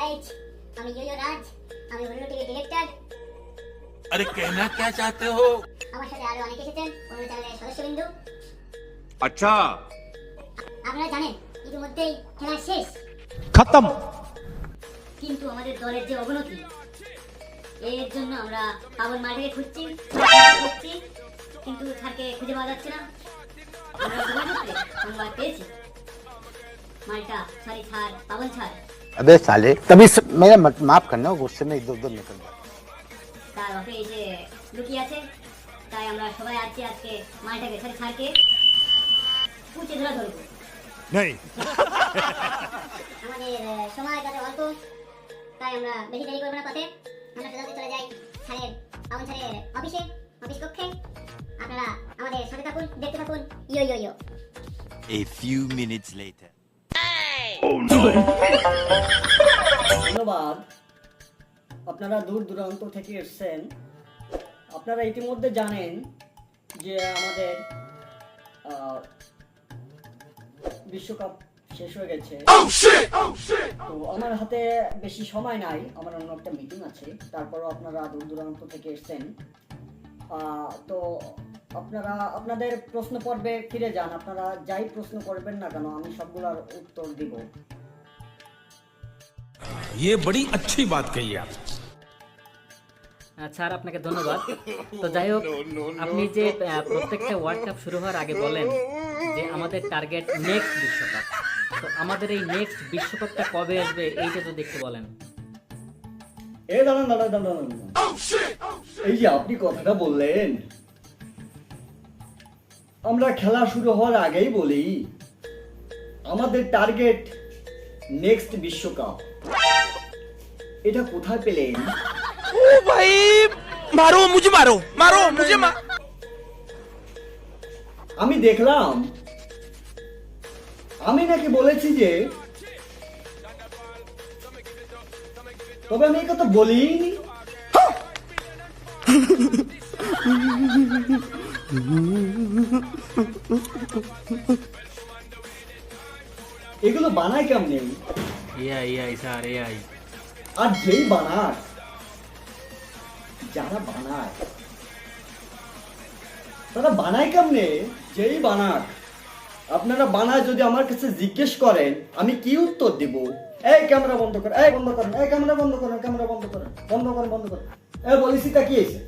Guys আমি ইয়ো রাজ আমি Ullu TV director. अरे कहना क्या चाहते हो? আমার সাথে আরো অনেকে এসেছেন উল্লু চ্যানেলের সদস্যবৃন্দ। अच्छा আপনারা জানেন ইতিমধ্যেই খেলা শেষ, खत्म। কিন্তু আমাদের দলের যে অবনতি এর জন্য আমরা পাবন মাঠে খুঁজছি কিন্তু স্যারকে খুঁজে পাওয়া যাচ্ছে না। আমরা যোগাযোগে সংবাদ পেয়েছি মাল্টা সরি স্যার পাবন স্যার अबे साले तभी मेरा माफ करना, गुस्से में इधर उधर निकल गया। তার অফিসে লুকিয়ে আছে, তাই আমরা সবাই আজকে মালটাকে সরি স্যারকে পুঁছে ধরবো। नहीं আমাদের সময় কাছে অল্প, তাই আমরা বেশি দেরি করবো না পথে। আমরা সোজা চলে যাই স্যারের পাবন স্যারের অফিস কক্ষে। আপনারা আমাদের সাথে থাকুন, দেখতে থাকুন। ইয়ো ইয়ো ইয়ো। A few minutes later ধন্যবাদ। আপনারা দূর দূরান্ত থেকে এসেছেন। আপনারা ইতিমধ্যে জানেন যে আমাদের বিশ্বকাপ শেষ হয়ে গেছে। তো আমার হাতে বেশি সময় নাই, আমার অন্য একটা মিটিং আছে। তারপরও আপনারা দূর দূরান্ত থেকে এসেছেন, তো আপনারা আপনাদের প্রশ্ন পর্বে ফিরে যান। আপনারা যাই প্রশ্ন করবেন না কেন আমি সবগুলোর উত্তর দিব। ये बड़ी अच्छी बात कही आप। স্যার আপনাকে ধন্যবাদ। তো যাই হোক, আপনি যে প্রত্যেকটা ওয়ার্ল্ড কাপ শুরু হওয়ার আগে বলেন যে আমাদের টার্গেট নেক্সট বিশ্বকাপ, তো আমাদের এই নেক্সট বিশ্বকাপটা কবে আসবে এইটা যদি একটু বলেন। দাঁড়ান। এই যে আপনি কথাটা বললেন, আমরা খেলা শুরু হওয়ার আগেই বলি আমাদের টার্গেট নেক্সট বিশ্বকাপ। এটা কোথায় পেলেন? ओ भाई मारो मुझे আমি দেখলাম আমি নাকি বলেছি যে, তবে আমি এই কথা বলিনি। এগুলো বানায় কেমনে? AI sir AI. আর যেই বানায়, যারা বানায় তারা বানায় কেমনে? যেই বানাক, আপনারা বানায় যদি আমার কাছে জিজ্ঞেস করেন আমি কি উত্তর দিব? এই ক্যামেরা বন্ধ করেন, এই বন্ধ করেন, এই ক্যামেরা বন্ধ করেন, ক্যামেরা বন্ধ করেন, বন্ধ করেন। এই বলিসি তাকিয়েছে।